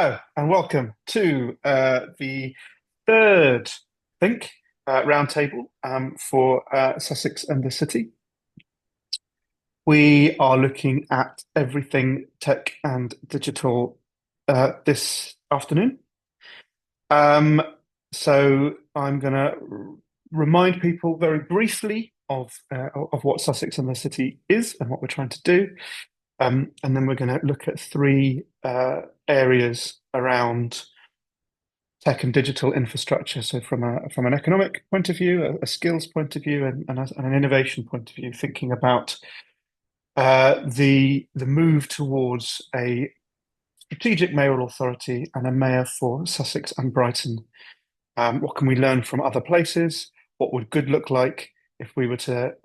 Hello and welcome to the third, I think, roundtable for Sussex and the City. We are looking at everything tech and digital this afternoon. Um, so I'm going to remind people very briefly of what Sussex and the City is and what we're trying to do. And then we're going to look at three areas around tech and digital infrastructure. So from an economic point of view, a skills point of view, and an innovation point of view, thinking about the move towards a strategic mayoral authority and a mayor for Sussex and Brighton. What can we learn from other places? What would good look like if we were to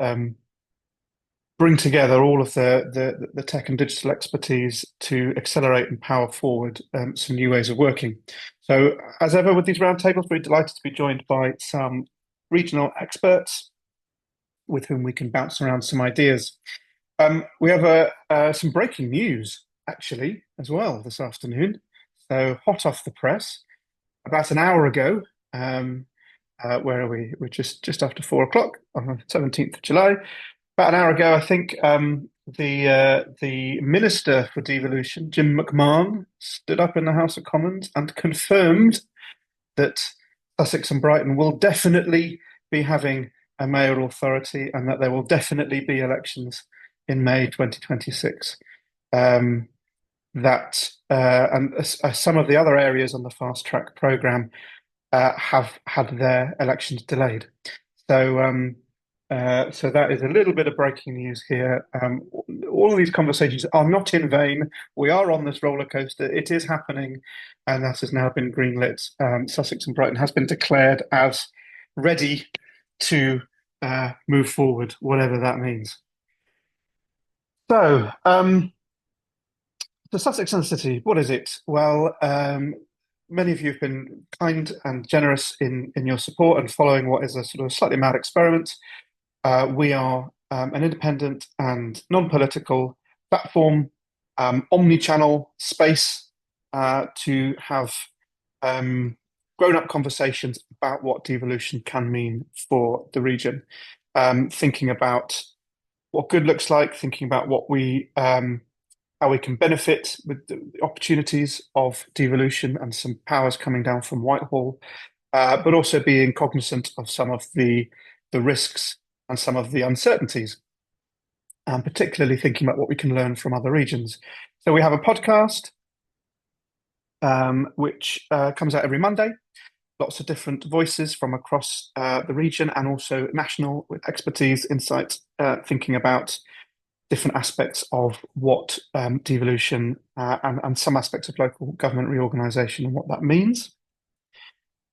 bring together all of the tech and digital expertise to accelerate and power forward some new ways of working. So, as ever with these roundtables, we're delighted to be joined by some regional experts with whom we can bounce around some ideas. We have some breaking news, actually, as well this afternoon. So, hot off the press, about an hour ago, where are we? We're just after 4 o'clock on the 17th of July. About an hour ago, I think the Minister for Devolution, Jim McMahon, stood up in the House of Commons and confirmed that Sussex and Brighton will definitely be having a mayoral authority and that there will definitely be elections in May 2026. And some of the other areas on the fast track programme have had their elections delayed. So that is a little bit of breaking news here. All of these conversations are not in vain. We are on this roller coaster. It is happening, and that has now been greenlit. Sussex and Brighton has been declared as ready to move forward, whatever that means. So, the Sussex and the City, what is it? Well, many of you have been kind and generous in your support and following what is a sort of slightly mad experiment. We are an independent and non-political platform, omni-channel space to have grown-up conversations about what devolution can mean for the region. Thinking about what good looks like, thinking about how we can benefit with the opportunities of devolution and some powers coming down from Whitehall, but also being cognizant of some of the risks and some of the uncertainties, and particularly thinking about what we can learn from other regions. So we have a podcast which comes out every Monday. Lots of different voices from across the region and also national with expertise, insight, thinking about different aspects of what devolution and some aspects of local government reorganisation and what that means.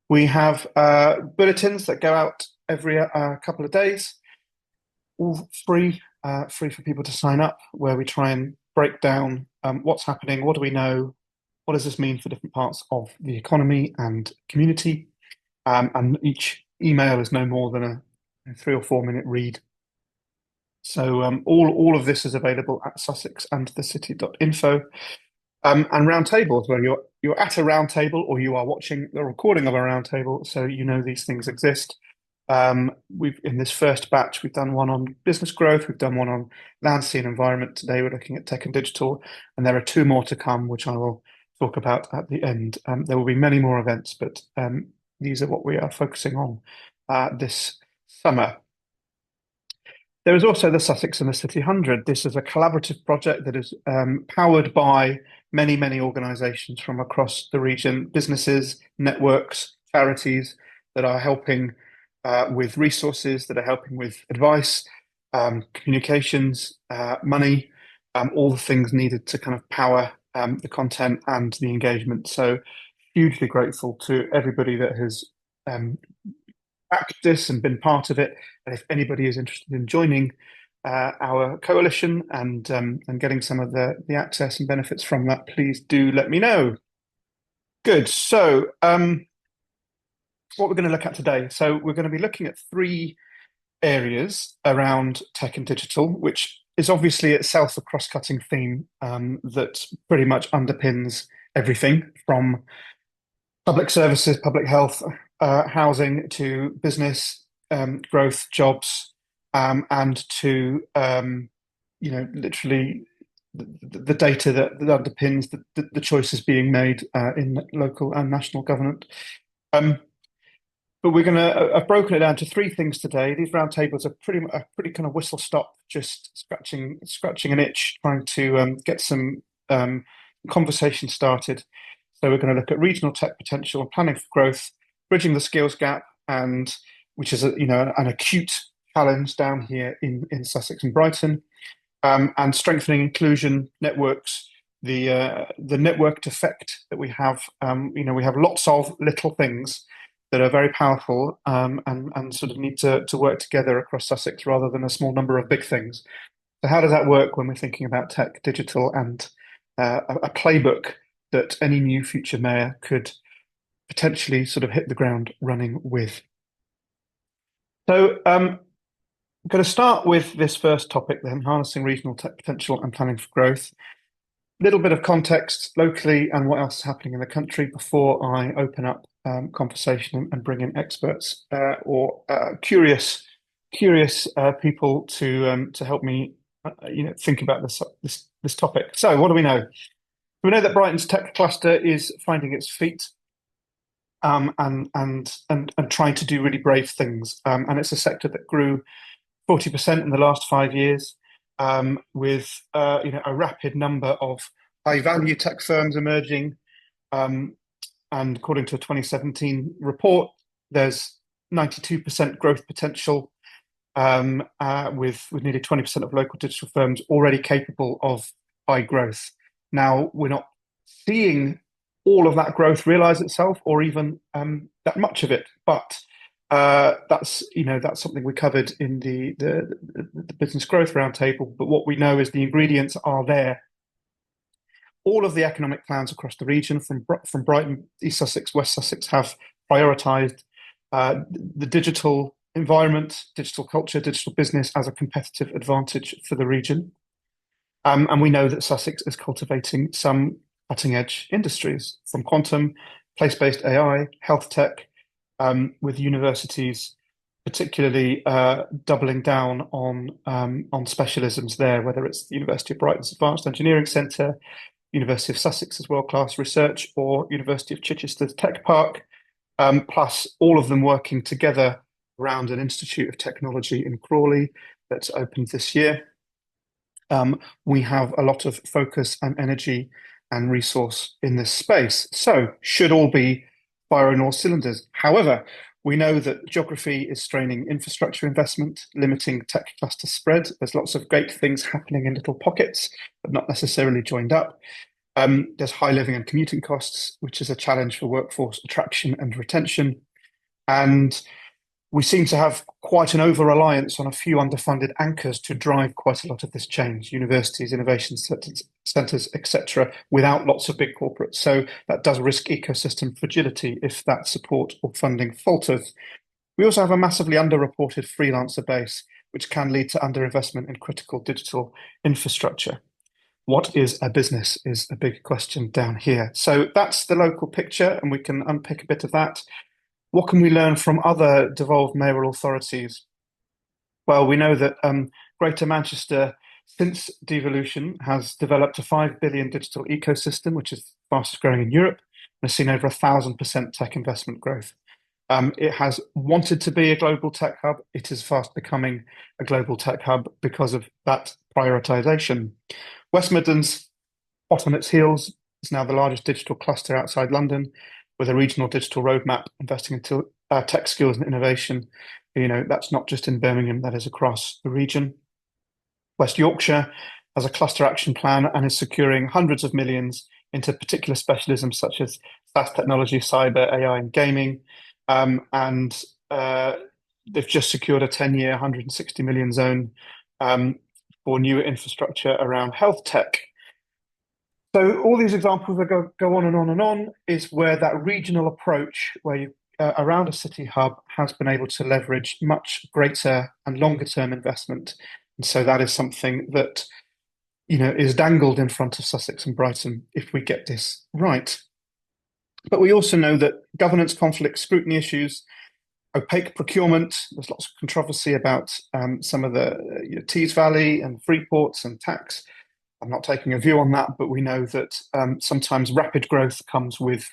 We have bulletins that go out every couple of days, all free for people to sign up, where we try and break down what's happening, what do we know, what does this mean for different parts of the economy and community, and each email is no more than a 3 or 4 minute read. So all of this is available at sussexandthecity.info. And roundtables, where you're at a roundtable or you are watching the recording of a roundtable, so you know these things exist. We've in this first batch, we've done one on business growth, we've done one on land, sea and environment. Today we're looking at tech and digital, and there are 2 more to come, which I will talk about at the end. There will be many more events, but these are what we are focusing on this summer. There is also the Sussex and the City 100. This is a collaborative project that is powered by many, many organisations from across the region, businesses, networks, charities that are helping with resources, that are helping with advice, communications, money, all the things needed to kind of power the content and the engagement. So hugely grateful to everybody that has backed this and been part of it. And if anybody is interested in joining our coalition and getting some of the access and benefits from that, please do let me know. Good. So what we're going to look at today. So we're going to be looking at 3 areas around tech and digital, which is obviously itself a cross-cutting theme that pretty much underpins everything from public services, public health, housing to business growth, jobs, and to literally the data that underpins the choices being made in local and national government. Um, but we're going to I've broken it down to three things today. These roundtables are pretty kind of whistle stop, just scratching an itch, trying to get some conversation started. So we're going to look at regional tech potential and planning for growth, bridging the skills gap, and which is an acute challenge down here in Sussex and Brighton, and strengthening inclusion networks. The networked effect that we have. We have lots of little things that are very powerful, and sort of need to work together across Sussex rather than a small number of big things. So how does that work when we're thinking about tech, digital, and a playbook that any new future mayor could potentially sort of hit the ground running with? So I'm going to start with this first topic then, harnessing regional tech potential and planning for growth. Little bit of context locally and what else is happening in the country before I open up conversation and bring in experts or curious people to help me think about this topic. So what do we know? We know that Brighton's tech cluster is finding its feet, and trying to do really brave things. And it's a sector that grew 40% in the last 5 years, with a rapid number of high value tech firms emerging. And according to a 2017 report, there's 92% growth potential, with nearly 20% of local digital firms already capable of high growth. Now, we're not seeing all of that growth realize itself, or even that much of it, but that's something we covered in the business growth roundtable. But what we know is the ingredients are there. All of the economic plans across the region, from Brighton, East Sussex, West Sussex, have prioritised the digital environment, digital culture, digital business as a competitive advantage for the region. And we know that Sussex is cultivating some cutting edge industries, from quantum, place-based AI, health tech, with universities particularly doubling down on specialisms there, whether it's the University of Brighton's Advanced Engineering Centre, University of Sussex's world-class research, or University of Chichester's Tech Park, plus all of them working together around an Institute of Technology in Crawley that's opened this year. We have a lot of focus and energy and resource in this space. So should all be firing all cylinders. However, we know that geography is straining infrastructure investment, limiting tech cluster spread. There's lots of great things happening in little pockets, but not necessarily joined up. There's high living and commuting costs, which is a challenge for workforce attraction and retention. And we seem to have quite an over-reliance on a few underfunded anchors to drive quite a lot of this change: universities, innovation centres, etc., without lots of big corporates. So that does risk ecosystem fragility if that support or funding falters. We also have a massively underreported freelancer base, which can lead to underinvestment in critical digital infrastructure. What is a business is a big question down here. So that's the local picture, and we can unpick a bit of that. What can we learn from other devolved mayoral authorities? Well, we know that Greater Manchester, since devolution, has developed a 5 billion digital ecosystem, which is the fastest growing in Europe, and has seen over 1,000% tech investment growth. It has wanted to be a global tech hub. It is fast becoming a global tech hub because of that prioritization. West Midlands, hot on its heels, is now the largest digital cluster outside London, with a regional digital roadmap investing into tech skills and innovation. That's not just in Birmingham, that is across the region. West Yorkshire has a cluster action plan and is securing hundreds of millions into particular specialisms such as SaaS technology, cyber, AI, and gaming. And they've just secured a 10-year, 160 million zone for newer infrastructure around health tech. So all these examples that go on and on and on is where that regional approach, where you around a city hub, has been able to leverage much greater and longer term investment. And so that is something that is dangled in front of Sussex and Brighton if we get this right. But we also know that governance conflict, scrutiny issues, opaque procurement. There's lots of controversy about some of the Tees Valley and Freeports and tax. I'm not taking a view on that, but we know that sometimes rapid growth comes with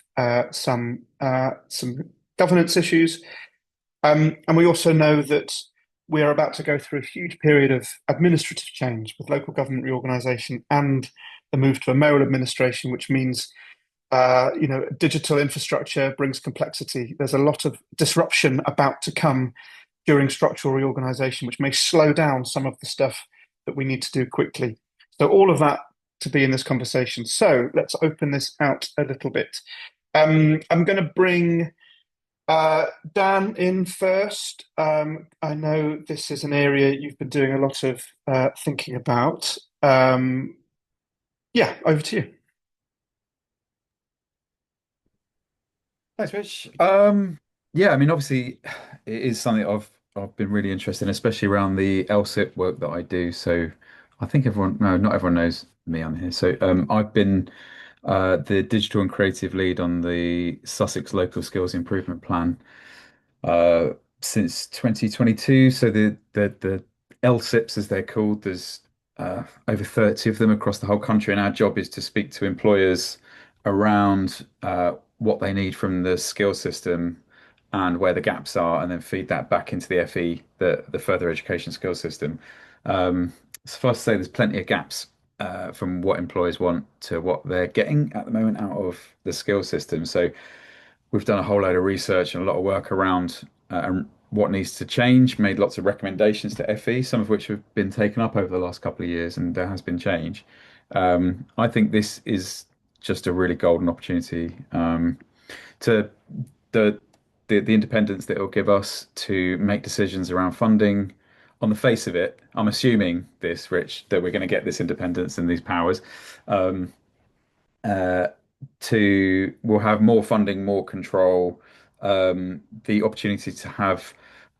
some governance issues, and we also know that we are about to go through a huge period of administrative change with local government reorganisation and the move to a mayoral administration, which means digital infrastructure brings complexity. There's a lot of disruption about to come during structural reorganisation, which may slow down some of the stuff that we need to do quickly. So all of that to be in this conversation. So let's open this out a little bit. I'm going to bring Dan in first. I know this is an area you've been doing a lot of thinking about. Yeah, over to you. Thanks, Rich. Yeah, I mean, obviously, it is something I've been really interested in, especially around the LSIP work that I do. So, I think everyone, no, not everyone knows me on here. So, I've been the digital and creative lead on the Sussex Local Skills Improvement Plan uh, since 2022. So the LSIPs, as they're called, there's over 30 of them across the whole country, and our job is to speak to employers around what they need from the skill system and where the gaps are, and then feed that back into the FE, the further education skill system. Suffice to say, there's plenty of gaps from what employers want to what they're getting at the moment out of the skill system. So we've done a whole load of research and a lot of work around what needs to change, made lots of recommendations to FE, some of which have been taken up over the last couple of years, and there has been change. I think this is just a really golden opportunity to the, the independence that it will give us to make decisions around funding. On the face of it, I'm assuming this, Rich, that we're going to get this independence and these powers. Um, uh, to We'll have more funding, more control, the opportunity to have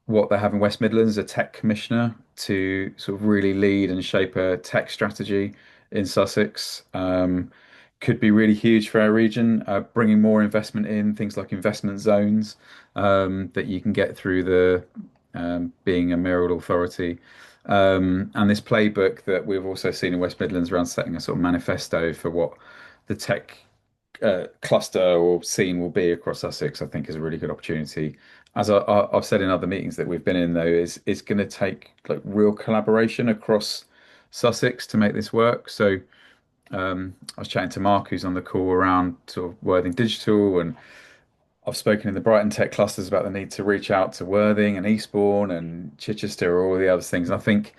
what they have in West Midlands, a tech commissioner to sort of really lead and shape a tech strategy in Sussex. Could be really huge for our region, bringing more investment in things like investment zones that you can get through the being a mayoral authority. And this playbook that we've also seen in West Midlands around setting a sort of manifesto for what the tech cluster or scene will be across Sussex, I think is a really good opportunity. As I've said in other meetings that we've been in, though, is it's going to take like real collaboration across Sussex to make this work. So I was chatting to Mark, who's on the call around sort of Worthing Digital, and I've spoken in the Brighton tech clusters about the need to reach out to Worthing and Eastbourne and Chichester, or all the other things. And I think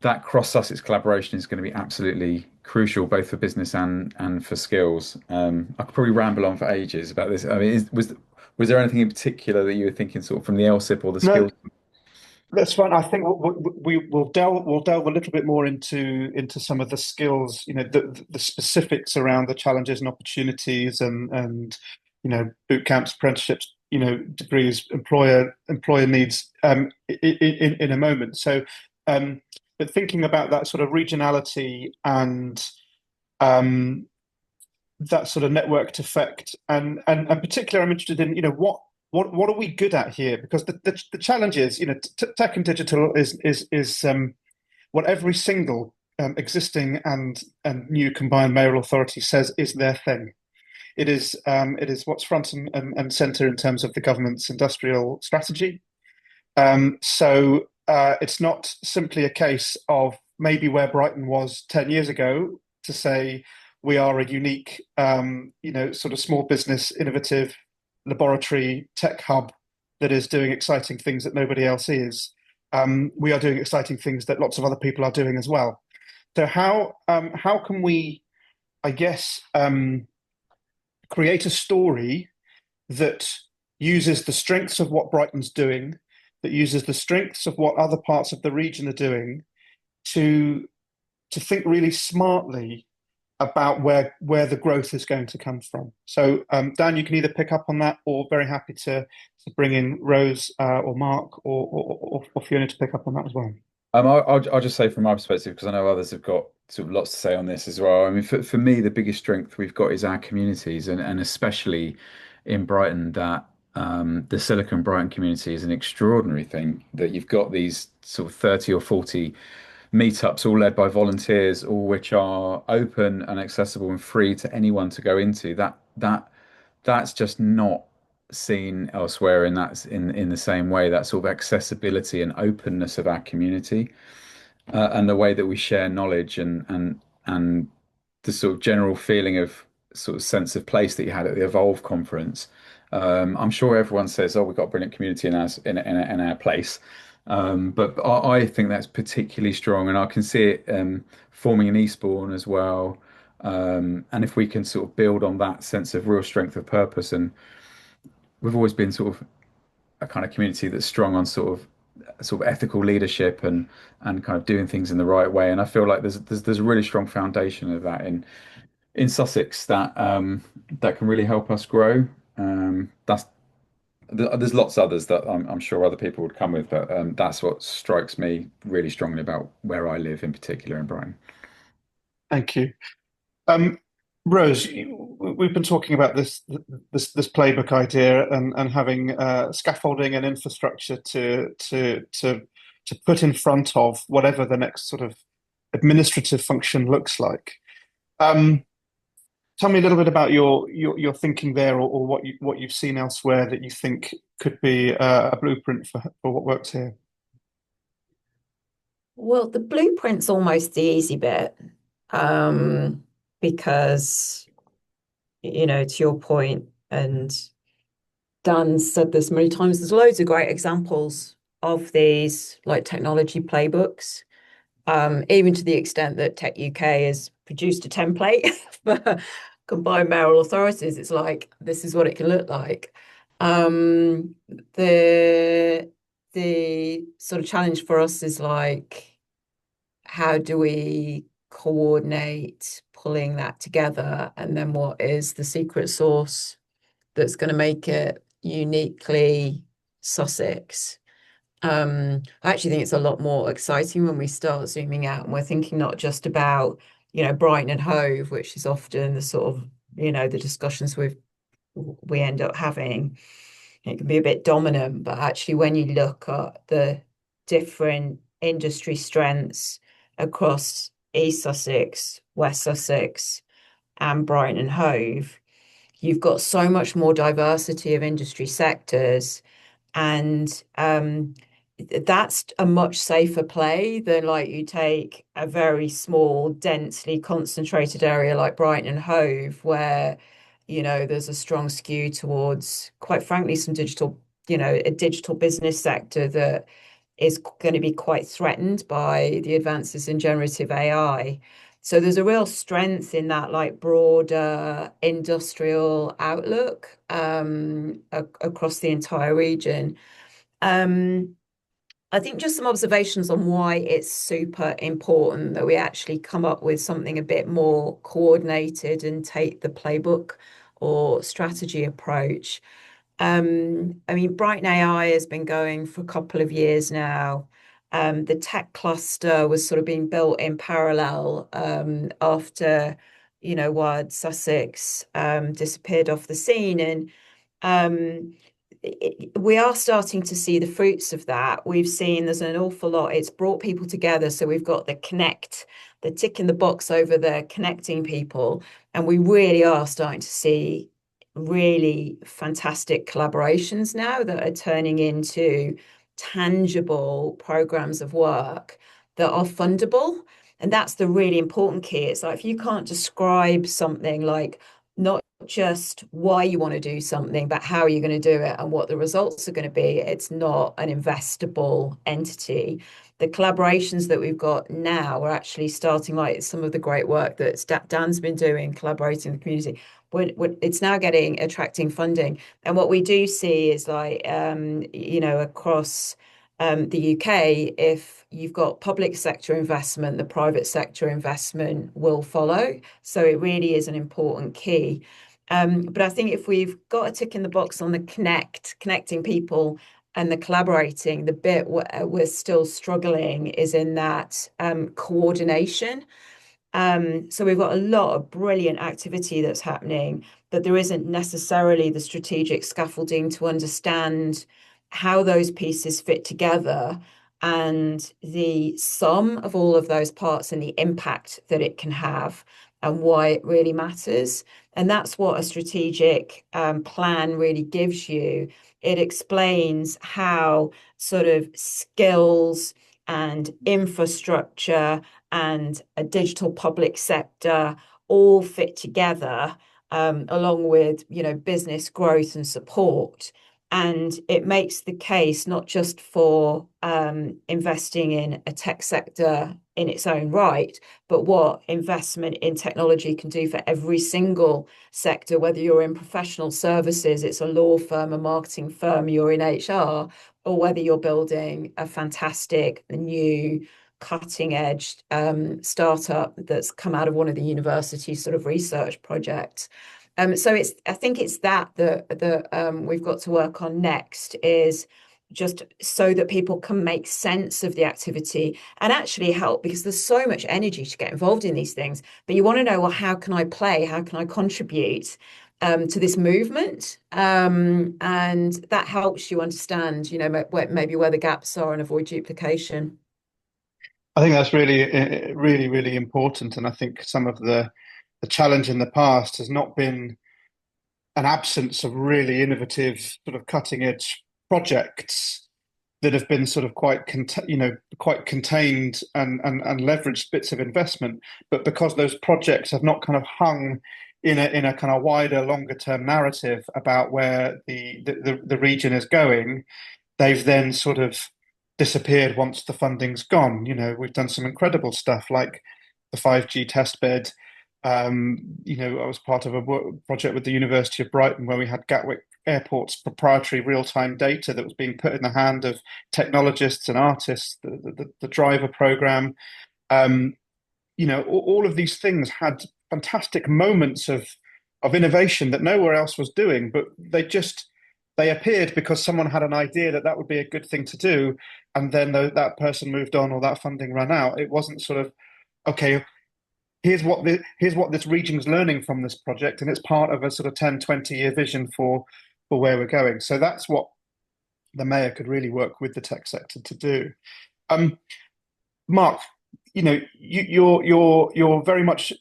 that cross Sussex collaboration is going to be absolutely crucial, both for business and for skills. I could probably ramble on for ages about this. I mean, was there anything in particular that you were thinking, sort of from the LSIP or the No, skills? that's fine. I think we'll delve a little bit more into some of the skills, the specifics around the challenges and opportunities, and boot camps, apprenticeships, degrees, employer needs in a moment. So, but thinking about that sort of regionality and um, that sort of networked effect, and particularly, I'm interested in what are we good at here? Because the challenge is, tech and digital is what every single existing and new combined mayoral authority says is their thing. It is what's front and center in terms of the government's industrial strategy. So it's not simply a case of maybe where Brighton was 10 years ago to say we are a unique, sort of small business, innovative laboratory tech hub that is doing exciting things that nobody else is. We are doing exciting things that lots of other people are doing as well. So how can we, I guess, create a story that uses the strengths of what Brighton's doing, that uses the strengths of what other parts of the region are doing to think really smartly about where the growth is going to come from. So, Dan, you can either pick up on that, or very happy to bring in Rose or Mark or Fiona to pick up on that as well. I'll just say from my perspective, because I know others have got sort of lots to say on this as well. I mean, for me, the biggest strength we've got is our communities, and especially in Brighton, that the Silicon Brighton community is an extraordinary thing. That you've got these sort of 30 or 40 meetups, all led by volunteers, all which are open and accessible and free to anyone to go into. That's just not seen elsewhere in in the same way. That sort of accessibility and openness of our community, and the way that we share knowledge and the sort of general feeling of sort of sense of place that you had at the Evolve conference. I'm sure everyone says, "Oh, we've got a brilliant community in our place," but I think that's particularly strong, and I can see it forming in Eastbourne as well. And if we can sort of build on that sense of real strength of purpose, and we've always been sort of a kind of community that's strong on sort of ethical leadership and kind of doing things in the right way. And I feel like there's a really strong foundation of that in Sussex that that can really help us grow. That's there's lots others that I'm sure other people would come with, but that's what strikes me really strongly about where I live, in particular in Brighton. Thank you. Um, Rose, we've been talking about this playbook idea and having scaffolding and infrastructure to put in front of whatever the next sort of administrative function looks like. Um, Tell me a little bit about your thinking there, or what you've seen elsewhere that you think could be a blueprint for what works here. Well, the blueprint's almost the easy bit, um, because, to your point, and Dan said this many times, there's loads of great examples of these like technology playbooks, even to the extent that Tech UK has produced a template for combined mayoral authorities. It's like, this is what it can look like. Um, the the sort of challenge for us is like, how do we coordinate pulling that together? And then what is the secret sauce that's going to make it uniquely Sussex? I actually think it's a lot more exciting when we start zooming out and we're thinking not just about, Brighton and Hove, which is often the sort of, the discussions we end up having. It can be a bit dominant, but actually when you look at the different industry strengths across East Sussex, West Sussex, and Brighton and Hove, you've got so much more diversity of industry sectors, and that's a much safer play than like you take a very small, densely concentrated area like Brighton and Hove, where there's a strong skew towards, quite frankly, some digital, a digital business sector that is going to be quite threatened by the advances in generative AI. So there's a real strength in that like broader industrial outlook across the entire region. Um, I think just some observations on why it's super important that we actually come up with something a bit more coordinated and take the playbook or strategy approach. I mean, Brighton AI has been going for a couple of years now. The tech cluster was sort of being built in parallel after, Wide Sussex disappeared off the scene. And um, we are starting to see the fruits of that. We've seen there's an awful lot. It's brought people together. So we've got the tick in the box over the connecting people. And we really are starting to see really fantastic collaborations now that are turning into tangible programs of work that are fundable. And that's the really important key. It's like, if you can't describe something, like not just why you want to do something, but how you're going to do it and what the results are going to be, it's not an investable entity. The collaborations that we've got now are actually starting, like some of the great work that Dan's been doing, collaborating with the community. It's now attracting funding. And what we do see is like, across the UK, if you've got public sector investment, the private sector investment will follow. So it really is an important key. But I think if we've got a tick in the box on the connecting people, and the collaborating, the bit where we're still struggling is in that coordination. So we've got a lot of brilliant activity that's happening, but there isn't necessarily the strategic scaffolding to understand how those pieces fit together and the sum of all of those parts and the impact that it can have and why it really matters. And that's what a strategic plan really gives you. It explains how sort of skills and infrastructure and a digital public sector all fit together, along with, business growth and support. And it makes the case not just for investing in a tech sector in its own right, but what investment in technology can do for every single sector, whether you're in professional services, it's a law firm, a marketing firm, you're in HR, or whether you're building a fantastic new cutting edge startup that's come out of one of the university sort of research projects. So I think it's that we've got to work on next, is just so that people can make sense of the activity and actually help, because there's so much energy to get involved in these things. But you want to know, well, how can I play? How can I contribute to this movement? And that helps you understand, maybe where the gaps are and avoid duplication. I think that's really, really, really important. And I think some of the challenge in the past has not been an absence of really innovative, sort of cutting edge projects that have been sort of quite contained and leveraged bits of investment, but because those projects have not kind of hung in a kind of wider, longer term narrative about where the region is going, they've then sort of disappeared once the funding's gone. We've done some incredible stuff like the 5G test bed. I was part of a project with the University of Brighton where we had Gatwick Airport's proprietary real-time data that was being put in the hand of technologists and artists, the driver program. All of these things had fantastic moments of innovation that nowhere else was doing, but they appeared because someone had an idea that would be a good thing to do, and then that person moved on or that funding ran out. It wasn't sort of, okay, here's what this region's learning from this project, and it's part of a sort of 10, 20-year vision for where we're going. So that's what the mayor could really work with the tech sector to do. Mark, you're very much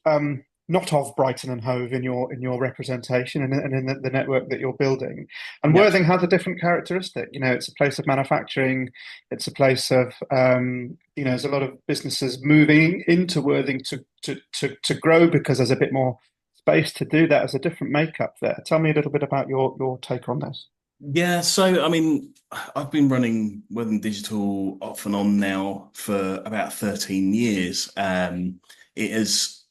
not of Brighton and Hove in your representation and in the network that you're building. And Yeah. Worthing has a different characteristic. It's a place of manufacturing. It's a place of there's a lot of businesses moving into Worthing to grow because there's a bit more space to do that. There's a different makeup there. Tell me a little bit about your take on this. Yeah, so I mean, I've been running Worthing Digital off and on now for about 13 years. It is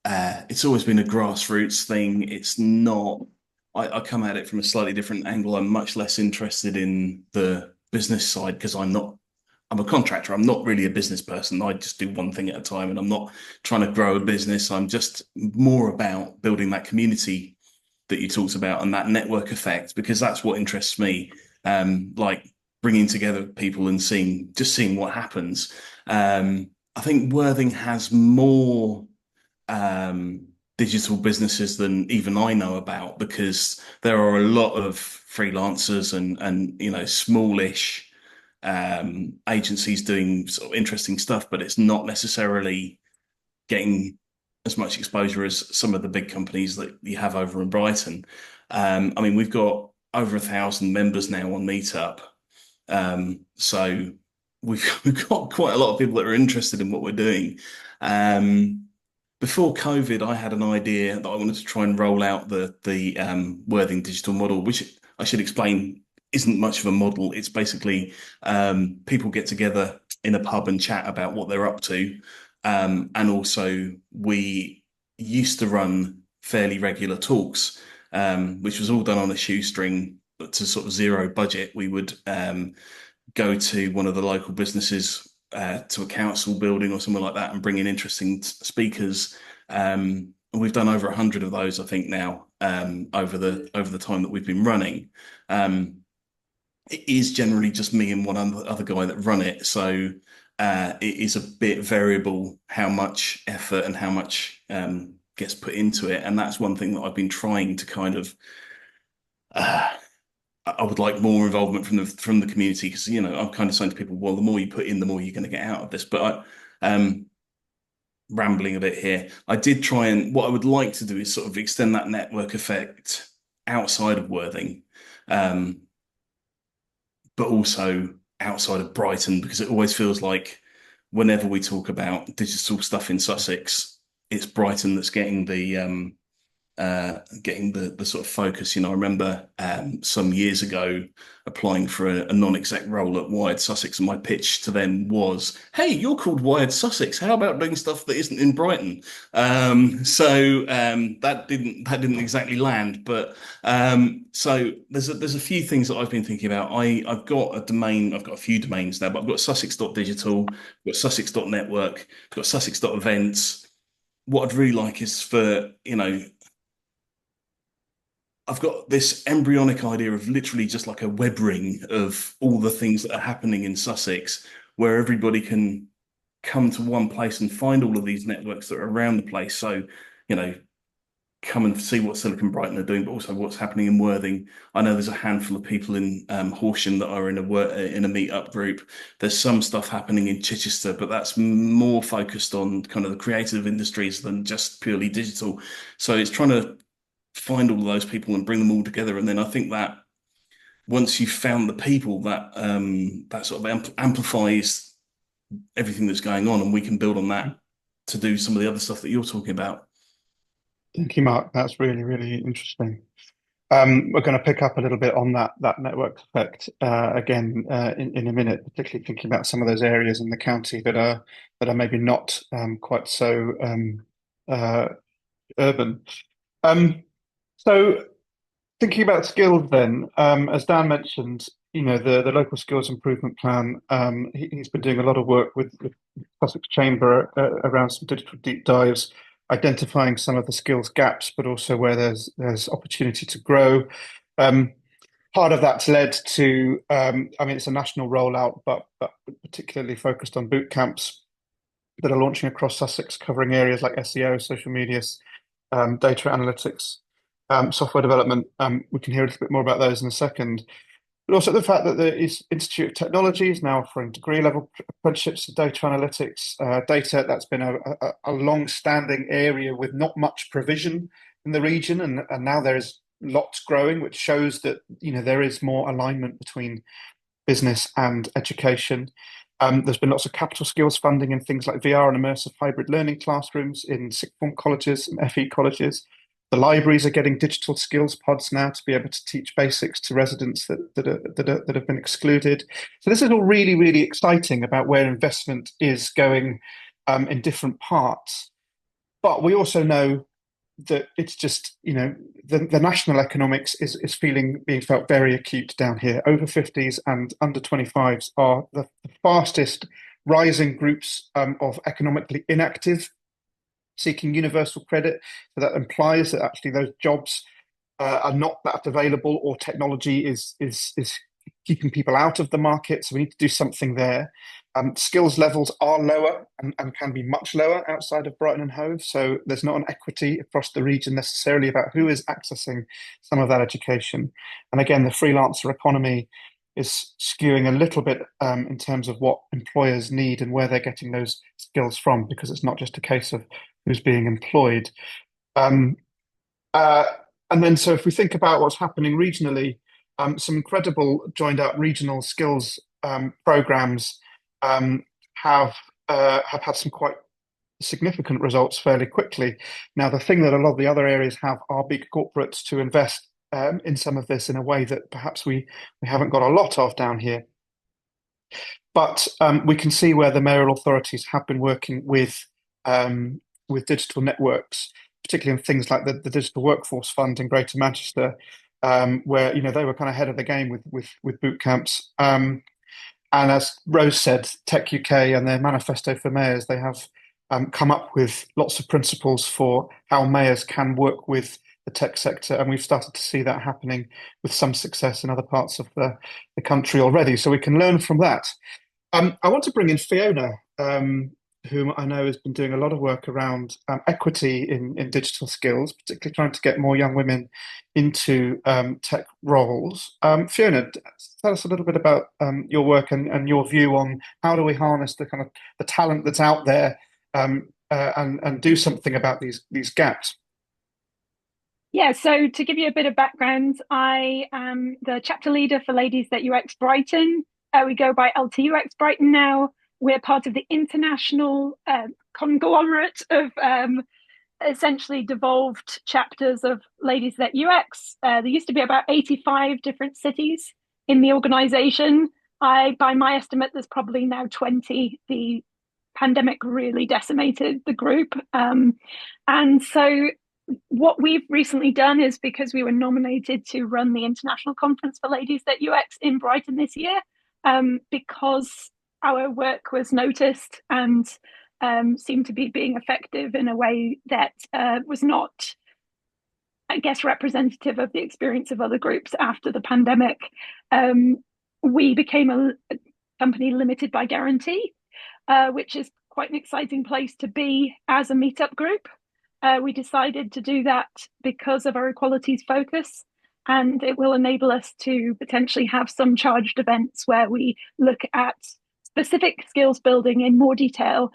it's always been a grassroots thing. It's not, I come at it from a slightly different angle. I'm much less interested in the business side because I'm a contractor. I'm not really a business person. I just do one thing at a time, and I'm not trying to grow a business. I'm just more about building that community that you talked about and that network effect, because that's what interests me. Like bringing together people and seeing what happens. I think Worthing has more digital businesses than even I know about, because there are a lot of freelancers and smallish agencies doing sort of interesting stuff, but it's not necessarily getting as much exposure as some of the big companies that you have over in Brighton. I mean, we've got over 1,000 members now on Meetup. So we've got quite a lot of people that are interested in what we're doing. Before COVID, I had an idea that I wanted to try and roll out the Worthing digital model, which I should explain isn't much of a model. It's basically people get together in a pub and chat about what they're up to. And also, we used to run fairly regular talks, which was all done on a shoestring, but to sort of zero budget. We would go to one of the local businesses, to a council building or somewhere like that, and bring in interesting speakers. And we've done over 100 of those, I think, now, over the time that we've been running. it is generally just me and one other guy that run it. So it is a bit variable how much effort and how much gets put into it. And that's one thing that I've been trying to kind of I would like more involvement from the community, because I'm kind of saying to people, well, the more you put in, the more you're going to get out of this. But rambling a bit here, I did try, and what I would like to do is sort of extend that network effect outside of Worthing, but also outside of Brighton, because it always feels like whenever we talk about digital stuff in Sussex, it's Brighton that's getting the sort of focus. I remember some years ago applying for a non-exec role at Wired Sussex, and my pitch to them was, "Hey, you're called Wired Sussex. How about doing stuff that isn't in Brighton?" That didn't exactly land, but so there's a few things that I've been thinking about. I've got a domain. I've got a few domains now, but I've got Sussex.digital, I've got Sussex.network, I've got Sussex.events. What I'd really like is for, I've got this embryonic idea of literally just like a web ring of all the things that are happening in Sussex, where everybody can come to one place and find all of these networks that are around the place. So, come and see what Silicon Brighton are doing, but also what's happening in Worthing. I know there's a handful of people in Horsham that are in a meet-up group. There's some stuff happening in Chichester, but that's more focused on kind of the creative industries than just purely digital. So it's trying to find all of those people and bring them all together. And then I think that once you've found the people, that that sort of amplifies everything that's going on, and we can build on that to do some of the other stuff that you're talking about. Thank you, Mark. That's really, really interesting. We're going to pick up a little bit on that network effect again in a minute, particularly thinking about some of those areas in the county that are maybe not quite so urban. So thinking about skills then, as Dan mentioned, the local skills improvement plan, he's been doing a lot of work with Sussex Chamber around some digital deep dives, identifying some of the skills gaps, but also where there's opportunity to grow. Part of that's led to, it's a national rollout, but particularly focused on boot camps that are launching across Sussex, covering areas like SEO, social media, data analytics, software development. We can hear a little bit more about those in a second. But also the fact that the Institute of Technology is now offering degree-level apprenticeships in data analytics. Data, that's been a long-standing area with not much provision in the region, and now there is lots growing, which shows that there is more alignment between business and education. There's been lots of capital skills funding in things like VR and immersive hybrid learning classrooms in sixth form colleges and FE colleges. The libraries are getting digital skills pods now to be able to teach basics to residents that have been excluded. So this is all really, really exciting about where investment is going in different parts. But we also know that it's just, the national economics is being felt very acute down here. Over 50s and under 25s are the fastest rising groups of economically inactive seeking universal credit. So that implies that actually those jobs are not that available, or technology is keeping people out of the market. So we need to do something there. Skills levels are lower and can be much lower outside of Brighton and Hove. So there's not an equity across the region necessarily about who is accessing some of that education. And again, the freelancer economy is skewing a little bit in terms of what employers need and where they're getting those skills from, because it's not just a case of who's being employed. And then, so if we think about what's happening regionally, some incredible joined up regional skills programs have had some quite significant results fairly quickly. Now, the thing that a lot of the other areas have are big corporates to invest in some of this in a way that perhaps we haven't got a lot of down here. But we can see where the mayoral authorities have been working with digital networks, particularly in things like the Digital Workforce Fund in Greater Manchester, where they were kind of ahead of the game with boot camps. And as Rose said, Tech UK and their manifesto for mayors, they have come up with lots of principles for how mayors can work with the tech sector, and we've started to see that happening with some success in other parts of the country already. So we can learn from that. I want to bring in Fiona, whom I know has been doing a lot of work around equity in digital skills, particularly trying to get more young women into tech roles. Fiona, tell us a little bit about your work and your view on how do we harness the kind of the talent that's out there and do something about these gaps. Yeah, so to give you a bit of background, I am the chapter leader for Ladies That UX Brighton. We go by LTUX Brighton now. We're part of the international conglomerate of essentially devolved chapters of Ladies That UX. There used to be about 85 different cities in the organisation. By my estimate, there's probably now 20. The pandemic really decimated the group. And so what we've recently done is, because we were nominated to run the International Conference for Ladies That UX in Brighton this year, because our work was noticed and seemed to be being effective in a way that was not, I guess, representative of the experience of other groups after the pandemic. We became a company limited by guarantee, which is quite an exciting place to be as a meetup group. We decided to do that because of our equalities focus, and it will enable us to potentially have some charged events where we look at specific skills building in more detail,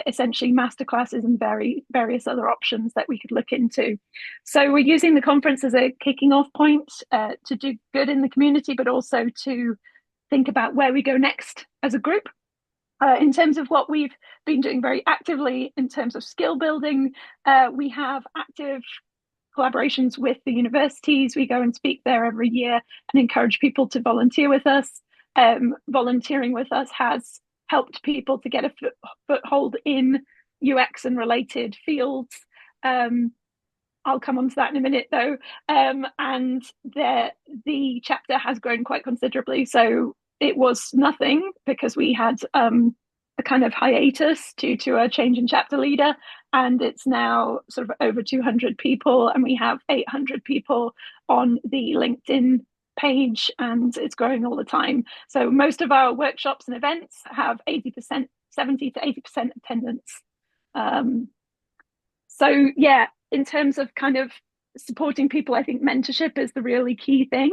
essentially masterclasses and various other options that we could look into. So we're using the conference as a kicking off point to do good in the community, but also to think about where we go next as a group. In terms of what we've been doing very actively in terms of skill building, we have active collaborations with the universities. We go and speak there every year and encourage people to volunteer with us. Volunteering with us has helped people to get a foothold in UX and related fields. I'll come on to that in a minute, though. And the chapter has grown quite considerably. So it was nothing because we had a kind of hiatus due to a change in chapter leader, and it's now sort of over 200 people, and we have 800 people on the LinkedIn page, and it's growing all the time. So most of our workshops and events have 80%, 70 to 80% attendance. So yeah, in terms of kind of supporting people, I think mentorship is the really key thing.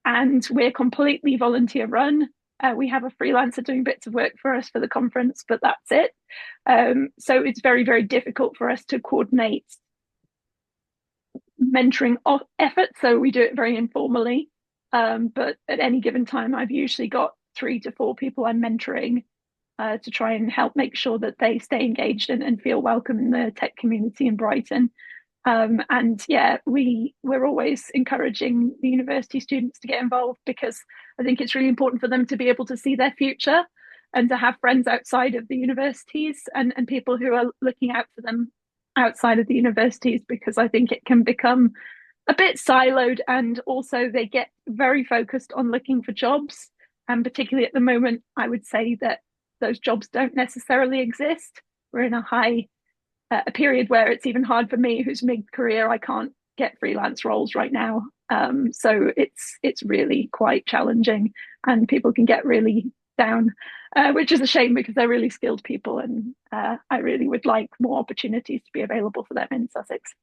And we're completely volunteer run. We have a freelancer doing bits of work for us for the conference, but that's it. So it's very, very difficult for us to coordinate mentoring efforts. So we do it very informally. But at any given time, I've usually got 3 to 4 people I'm mentoring to try and help make sure that they stay engaged and feel welcome in the tech community in Brighton. And yeah, we're always encouraging the university students to get involved, because I think it's really important for them to be able to see their future and to have friends outside of the universities and people who are looking out for them outside of the universities, because I think it can become a bit siloed, and also they get very focused on looking for jobs. And particularly at the moment, I would say that those jobs don't necessarily exist. We're in a period where it's even hard for me, who's mid-career. I can't get freelance roles right now. So it's really quite challenging, and people can get really down, which is a shame because they're really skilled people, and I really would like more opportunities to be available for them in Sussex.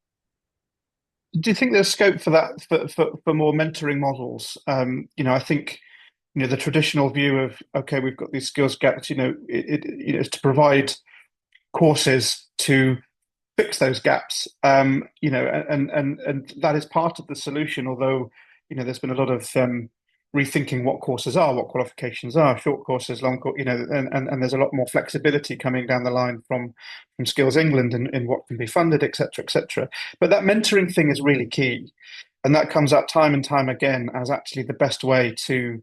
Do you think there's scope for that, for more mentoring models? I think the traditional view of, okay, we've got these skills gaps, is to provide courses to fix those gaps, and that is part of the solution. Although, there's been a lot of rethinking what courses are, what qualifications are, short courses, long course, and there's a lot more flexibility coming down the line from Skills England in what can be funded, etc., etc. But that mentoring thing is really key, and that comes up time and time again as actually the best way to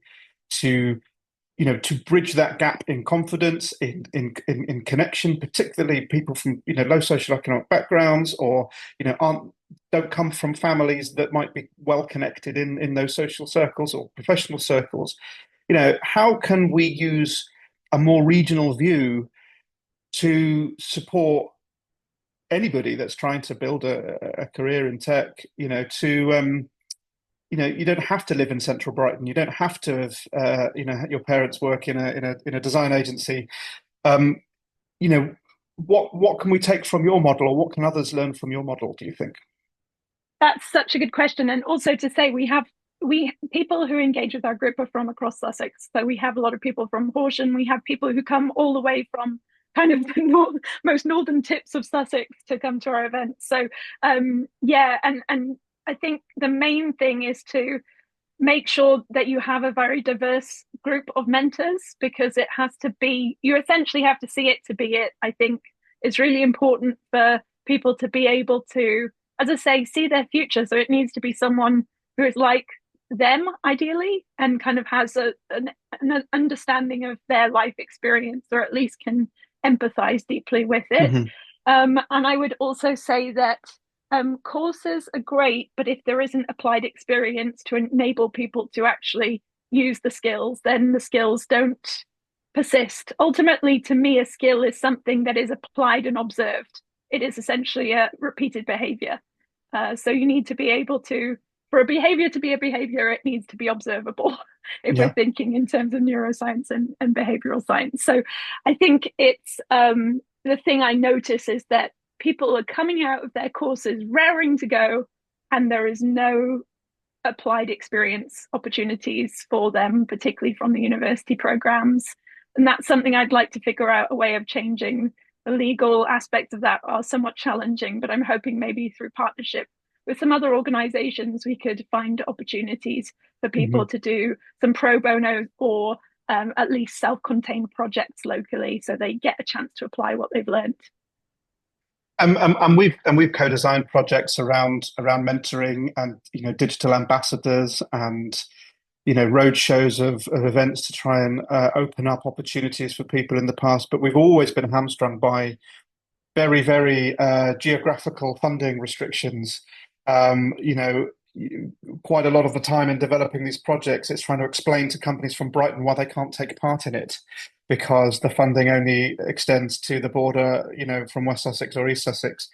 bridge that gap in confidence, in connection, particularly people from low socioeconomic backgrounds, or don't come from families that might be well connected in those social circles or professional circles. How can we use a more regional view to support anybody that's trying to build a career in tech, to you don't have to live in central Brighton. You don't have to have your parents work in a design agency. Um, what can we take from your model, or what can others learn from your model, do you think? That's such a good question. And also to say we people who engage with our group are from across Sussex. So we have a lot of people from Horsham. We have people who come all the way from kind of the most northern tips of Sussex to come to our events. So yeah, and I think the main thing is to make sure that you have a very diverse group of mentors, because it has to be, you essentially have to see it to be it. I think it's really important for people to be able to, as I say, see their future. So it needs to be someone who is like them, ideally, and kind of has an understanding of their life experience, or at least can empathize deeply with it. Mm-hmm. And I would also say that courses are great, but if there isn't applied experience to enable people to actually use the skills, then the skills don't persist. Ultimately, to me, a skill is something that is applied and observed. It is essentially a repeated behavior. So you need to be able to, for a behavior to be a behavior, it needs to be observable if we're thinking in terms of neuroscience and behavioral science. So I think it's the thing I notice is that people are coming out of their courses raring to go, and there is no applied experience opportunities for them, particularly from the university programs. And that's something I'd like to figure out a way of changing. The legal aspects of that are somewhat challenging, but I'm hoping maybe through partnership with some other organizations, we could find opportunities for people to do some pro bono or at least self-contained projects locally, so they get a chance to apply what they've learned. And we've co-designed projects around mentoring and digital ambassadors and road shows of events to try and open up opportunities for people in the past. But we've always been hamstrung by very, very geographical funding restrictions. Quite a lot of the time in developing these projects, it's trying to explain to companies from Brighton why they can't take part in it, because the funding only extends to the border, from West Sussex or East Sussex,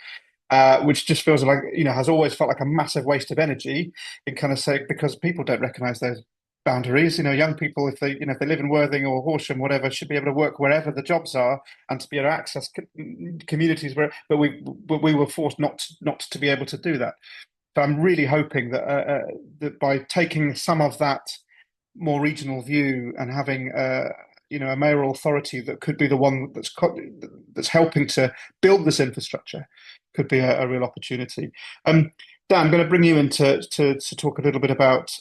which just feels like, has always felt like a massive waste of energy in kind of say, because people don't recognise those boundaries. Young people, if they live in Worthing or Horsham, whatever, should be able to work wherever the jobs are and to be able to access communities but we were forced not to be able to do that. So I'm really hoping that by taking some of that more regional view and having a mayoral authority that could be the one that's helping to build this infrastructure could be a real opportunity. Dan, I'm going to bring you in to talk a little bit about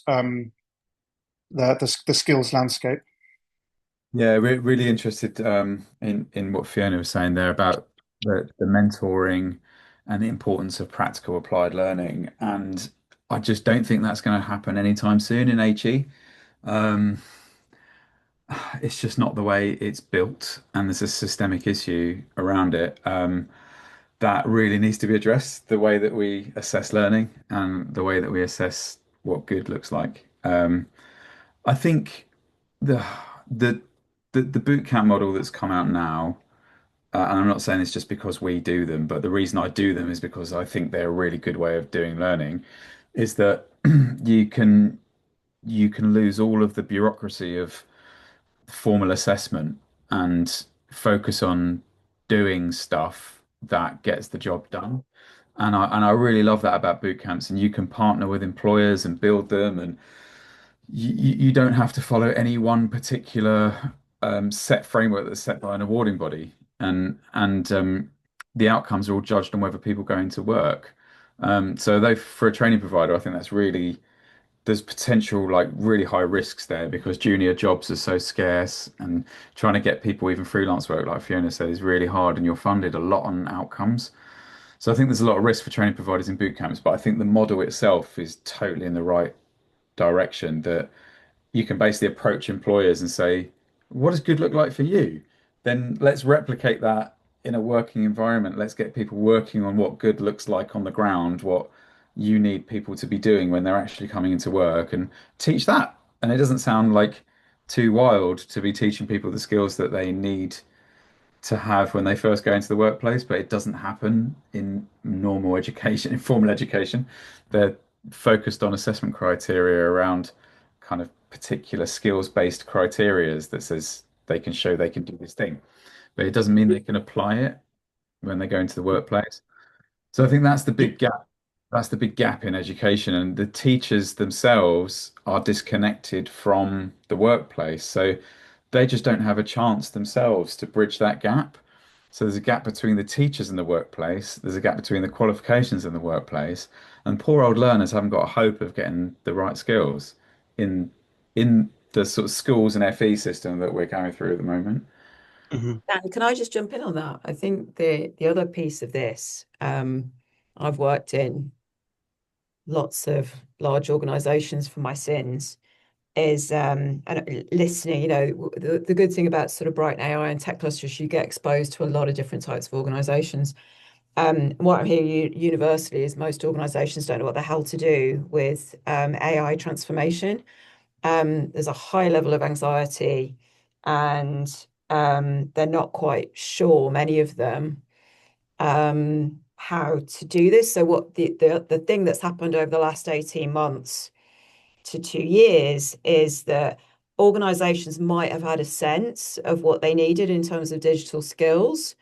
the skills landscape. Yeah, really interested in what Fiona was saying there about the mentoring and the importance of practical applied learning. And I just don't think that's going to happen anytime soon in HE. Um, it's just not the way it's built, and there's a systemic issue around it that really needs to be addressed. The way that we assess learning and the way that we assess what good looks like. I think the the the boot camp model that's come out now, and I'm not saying this just because we do them, but the reason I do them is because I think they're a really good way of doing learning, is that you can lose all of the bureaucracy of formal assessment and focus on doing stuff that gets the job done. And I really love that about boot camps. And you can partner with employers and build them, and you don't have to follow any one particular set framework that's set by an awarding body, and the outcomes are all judged on whether people go into work. So though for a training provider, I think that's really, there's potential like really high risks there, because junior jobs are so scarce, and trying to get people even freelance work, like Fiona said, is really hard, and you're funded a lot on outcomes. So I think there's a lot of risk for training providers in boot camps, but I think the model itself is totally in the right direction, that you can basically approach employers and say, what does good look like for you? Then let's replicate that in a working environment. Let's get people working on what good looks like on the ground, what you need people to be doing when they're actually coming into work, and teach that. And it doesn't sound like too wild to be teaching people the skills that they need to have when they first go into the workplace, but it doesn't happen in normal education, in formal education. They're focused on assessment criteria around kind of particular skills-based criterias that says they can show they can do this thing, but it doesn't mean they can apply it when they go into the workplace. So I think that's the big gap. That's the big gap in education, and the teachers themselves are disconnected from the workplace. So they just don't have a chance themselves to bridge that gap. So there's a gap between the teachers in the workplace, there's a gap between the qualifications in the workplace, and poor old learners haven't got a hope of getting the right skills in the sort of schools and FE system that we're going through at the moment. Mhm. And can I just jump in on that? I think the other piece of this, I've worked in lots of large organizations for my sins, is and listening, the good thing about sort of Brighton AI and tech clusters, you get exposed to a lot of different types of organizations. What I'm hearing universally is most organizations don't know what the hell to do with AI transformation. There's a high level of anxiety, and they're not quite sure, many of them, how to do this. So what the thing that's happened over the last 18 months to 2 years is that organizations might have had a sense of what they needed in terms of digital skills.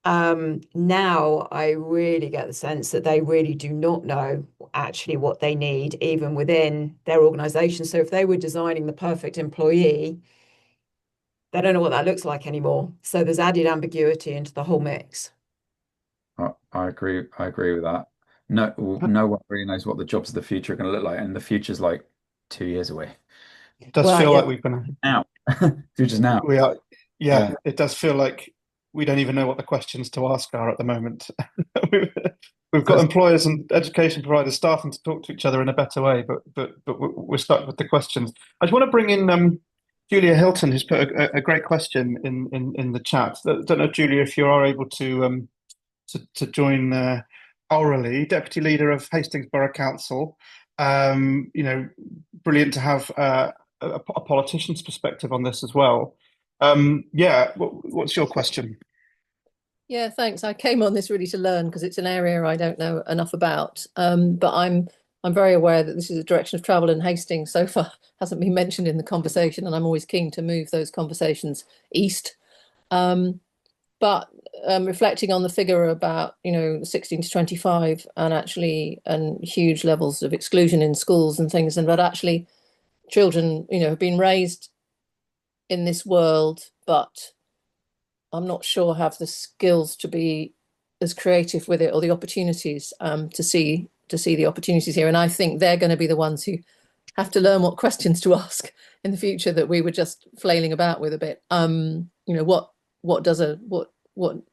Now I really get the sense that they really do not know actually what they need, even within their organization. So if they were designing the perfect employee, they don't know what that looks like anymore. So there's added ambiguity into the whole mix. I agree. I agree with that. No one really knows what the jobs of the future are going to look like, and the future's like 2 years away. It does Well, feel yeah, like we've been Now, future's now. we are Yeah. it does feel like we don't even know what the questions to ask are at the moment. We've we've got So employers and education providers starting to talk to each other in a better way, but we're stuck with the questions. I just want to bring in Julia Hilton, who's put a great question in the chat. I don't know, Julia, if you are able to join orally, Deputy Leader of Hastings Borough Council. Brilliant to have a politician's perspective on this as well. Yeah, what's your question? Yeah, thanks. I came on this really to learn because it's an area I don't know enough about. But I'm very aware that this is a direction of travel, and Hastings so far hasn't been mentioned in the conversation, and I'm always keen to move those conversations east. But reflecting on the figure about 16 to 25 and huge levels of exclusion in schools and things, and that actually children have been raised in this world, but I'm not sure have the skills to be as creative with it, or the opportunities to see the opportunities here. And I think they're going to be the ones who have to learn what questions to ask in the future that we were just flailing about with a bit.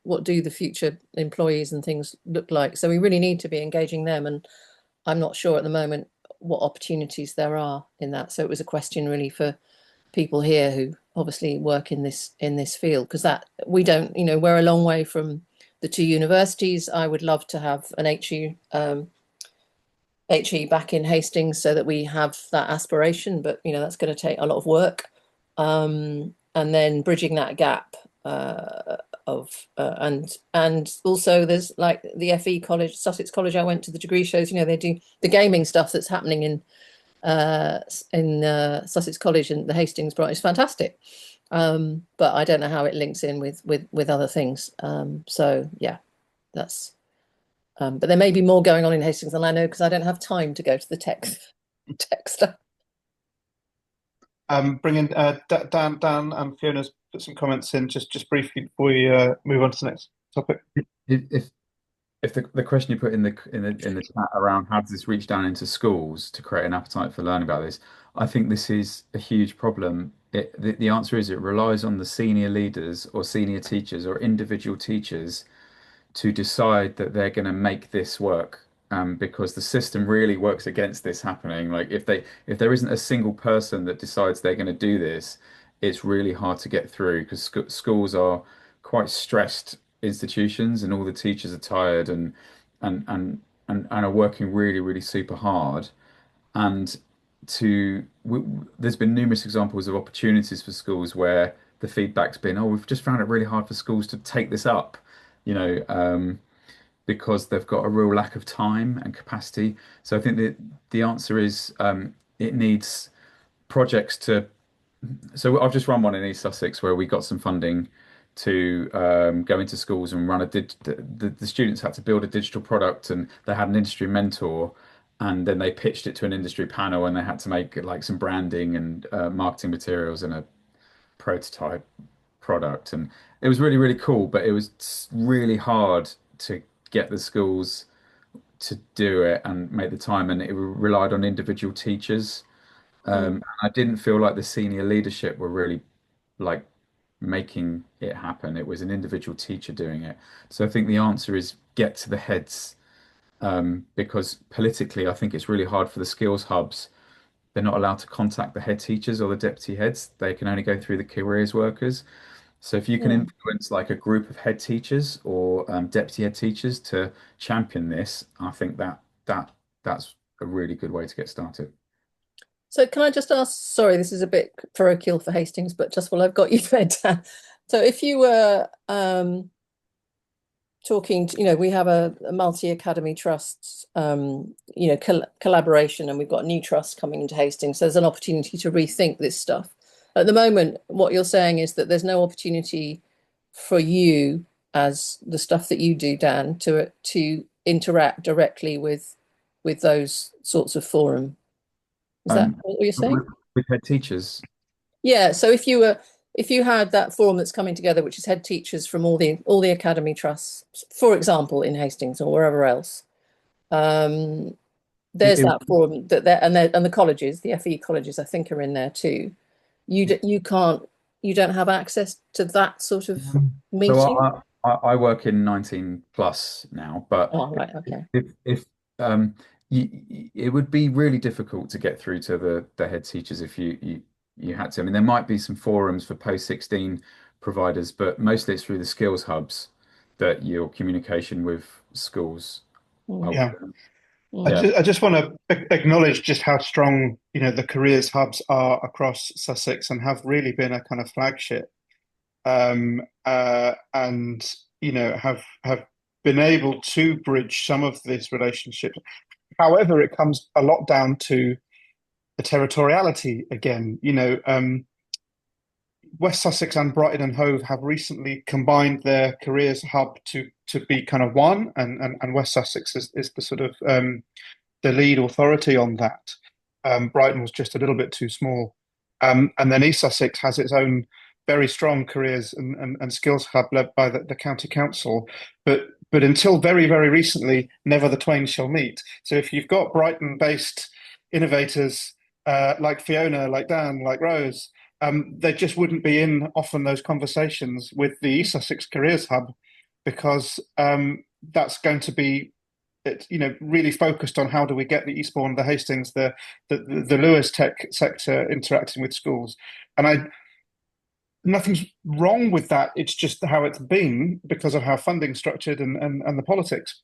What do the future employees and things look like? So we really need to be engaging them, and I'm not sure at the moment what opportunities there are in that. So it was a question really for people here who obviously work in this field, because that we don't, we're a long way from the two universities. I would love to have an HE back in Hastings so that we have that aspiration, but that's going to take a lot of work. And then bridging that gap and also there's like the FE college, Sussex College I went to, the degree shows, they do the gaming stuff that's happening in Sussex College and the Hastings branch is fantastic. But I don't know how it links in with other things. So yeah, that's but there may be more going on in Hastings than I know, because I don't have time to go to the tech stuff. Bring in Dan and Fiona's put some comments in just briefly before we move on to the next topic. If the question you put in the chat around how does this reach down into schools to create an appetite for learning about this, I think this is a huge problem. The answer is it relies on the senior leaders or senior teachers or individual teachers to decide that they're going to make this work, because the system really works against this happening. Like if there isn't a single person that decides they're going to do this, it's really hard to get through, because schools are quite stressed institutions, and all the teachers are tired and and are working really really super hard. And there's been numerous examples of opportunities for schools where the feedback's been, oh, we've just found it really hard for schools to take this up, you know, because they've got a real lack of time and capacity. So I think that the answer is it needs projects to. So I've just run one in East Sussex where we got some funding to go into schools and run the students had to build a digital product, and they had an industry mentor, and then they pitched it to an industry panel, and they had to make like some branding and marketing materials and a prototype product, and it was really, really cool, but it was really hard to get the schools to do it and make the time, and it relied on individual teachers. I didn't feel like the senior leadership were really like making it happen. It was an individual teacher doing it. So I think the answer is get to the heads, because politically, I think it's really hard for the skills hubs. They're not allowed to contact the head teachers or the deputy heads. They can only go through the careers workers. So if you can influence like a group of head teachers or deputy head teachers to champion this, I think that's a really good way to get started. So can I just ask, sorry, this is a bit parochial for Hastings, but just while I've got you there, Dan. So if you were talking to, we have a multi-academy trusts, collaboration, and we've got new trusts coming into Hastings. So there's an opportunity to rethink this stuff. At the moment, what you're saying is that there's no opportunity for you, as the stuff that you do, Dan, to interact directly with those sorts of forum. Is that what you're saying? With head teachers. Yeah. So if you had that forum that's coming together, which is head teachers from all the academy trusts, for example, in Hastings or wherever else, there's that forum and the colleges, the FE colleges, I think, are in there too. You don't have access to that sort of meeting. So I work in 19 plus now, but right, okay. if it would be really difficult to get through to the head teachers if you had to. I mean, there might be some forums for post-16 providers, but mostly it's through the skills hubs that your communication with schools. Yeah. I just want to acknowledge just how strong, the careers hubs are across Sussex and have really been a kind of flagship, and have been able to bridge some of this relationship. However, it comes a lot down to the territoriality again. West Sussex and Brighton and Hove have recently combined their careers hub to be kind of one, and West Sussex is the sort of the lead authority on that. Brighton was just a little bit too small, and then East Sussex has its own very strong careers and skills hub led by the county council, but until very, very recently, never the twain shall meet. So if you've got Brighton-based innovators like Fiona, like Dan, like Rose, they just wouldn't be in often those conversations with the East Sussex Careers Hub, because that's going to be, really focused on how do we get the Eastbourne, the Hastings, the Lewis tech sector interacting with schools. And nothing's wrong with that. It's just how it's been because of how funding's structured and the politics.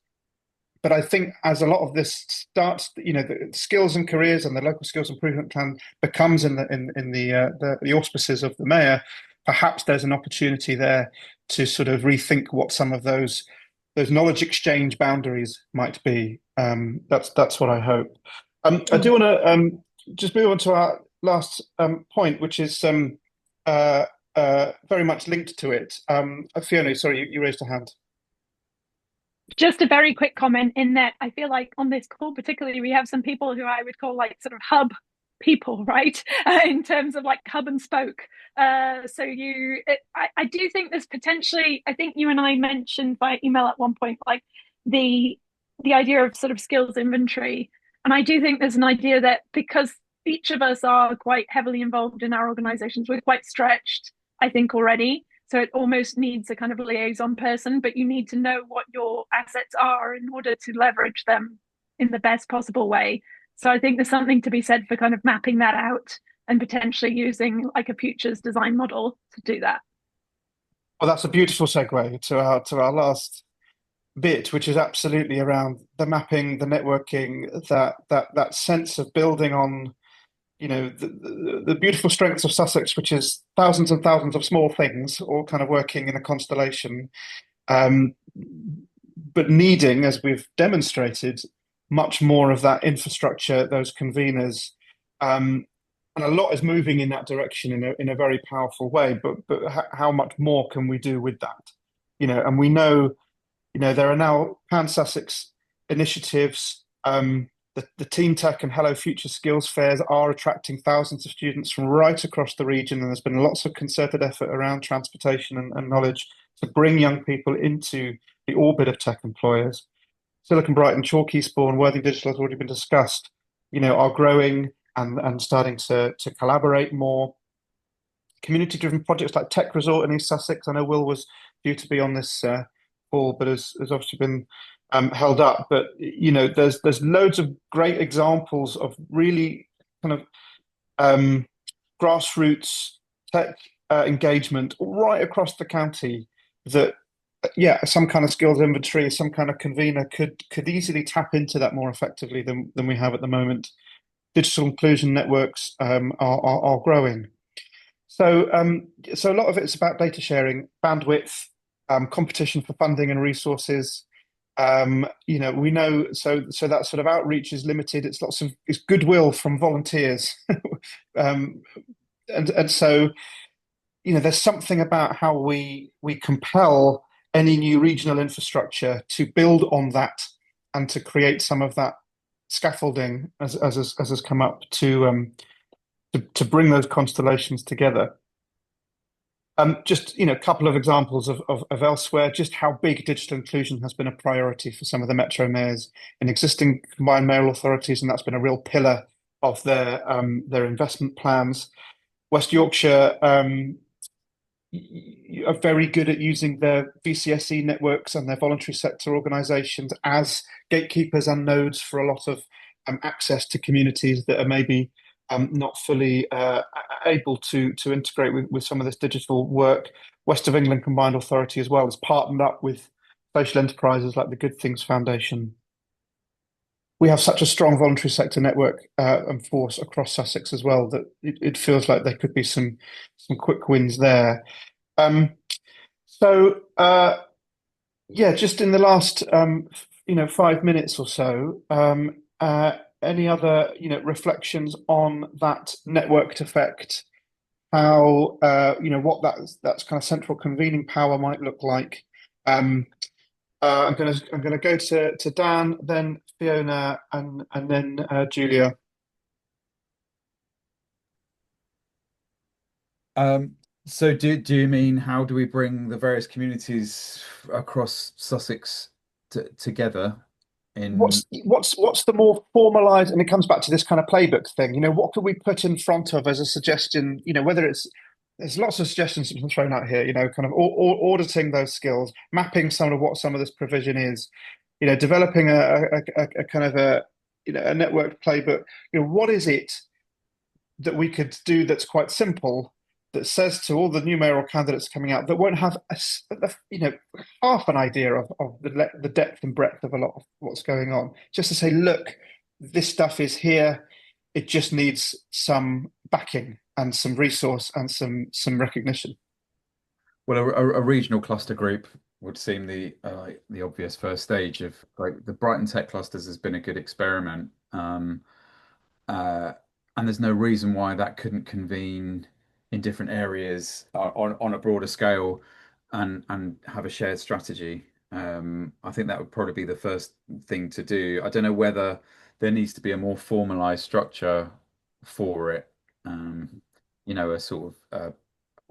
But I think as a lot of this starts, the skills and careers and the local skills improvement plan becomes in the auspices of the mayor, perhaps there's an opportunity there to sort of rethink what some of those knowledge exchange boundaries might be. That's what I hope. I do want to just move on to our last point, which is very much linked to it. Fiona, sorry, you raised a hand. Just a very quick comment in that I feel like on this call particularly, we have some people who I would call like sort of hub people, right? In terms of like hub and spoke. I do think there's potentially, I think you and I mentioned by email at one point, like the idea of sort of skills inventory. And I do think there's an idea that because each of us are quite heavily involved in our organizations, we're quite stretched, I think, already. So it almost needs a kind of liaison person, but you need to know what your assets are in order to leverage them in the best possible way. So I think there's something to be said for kind of mapping that out and potentially using like a futures design model to do that. Well, that's a beautiful segue to our last bit, which is absolutely around the mapping, the networking, that sense of building on, the beautiful strengths of Sussex, which is thousands and thousands of small things all kind of working in a constellation, um, but needing, as we've demonstrated, much more of that infrastructure, those conveners, and a lot is moving in that direction in a very powerful way. But how much more can we do with that? And we know, there are now Pan Sussex initiatives. The Teen Tech and Hello Future Skills Fairs are attracting thousands of students from right across the region, and there's been lots of concerted effort around transportation and knowledge to bring young people into the orbit of tech employers. Silicon Brighton, Chalky Spawn, Worthing Digital has already been discussed, are growing and starting to collaborate more. Community-driven projects like Tech Resort in East Sussex. I know Will was due to be on this call, but has obviously been held up. But there's loads of great examples of really kind of grassroots tech engagement right across the county that some kind of skills inventory, some kind of convener could easily tap into that more effectively than we have at the moment. Digital inclusion networks are growing. So a lot of it's about data sharing, bandwidth, competition for funding and resources. We know so that sort of outreach is limited. It's goodwill from volunteers, and so there's something about how we compel any new regional infrastructure to build on that and to create some of that scaffolding as has come up to bring those constellations together. Just a couple of examples of elsewhere, just how big digital inclusion has been a priority for some of the metro mayors in existing combined mayoral authorities, and that's been a real pillar of their investment plans. West Yorkshire are very good at using their VCSE networks and their voluntary sector organisations as gatekeepers and nodes for a lot of access to communities that are maybe not fully able to integrate with some of this digital work. West of England Combined Authority as well has partnered up with social enterprises like the Good Things Foundation. We have such a strong voluntary sector network and force across Sussex as well that it feels like there could be some quick wins there. Just in the last 5 minutes or so, any other reflections on that networked effect? How what that's kind of central convening power might look like. I'm gonna go to Dan, then Fiona, and then Julia. So do you mean how do we bring the various communities across Sussex together? What's the more formalized, and it comes back to this kind of playbook thing, what could we put in front of as a suggestion, whether there's lots of suggestions that have been thrown out here, kind of auditing those skills, mapping some of this provision is, developing a kind of a networked playbook. What is it that we could do that's quite simple, that says to all the new mayoral candidates coming out that won't have half an idea of the depth and breadth of a lot of what's going on, just to say, look, this stuff is here, it just needs some backing and some resource and some recognition. Well, a regional cluster group would seem the obvious first stage of, like, the Brighton Tech Clusters has been a good experiment, and there's no reason why that couldn't convene in different areas on a broader scale and have a shared strategy. I think that would probably be the first thing to do. I don't know whether there needs to be a more formalized structure for it, a sort of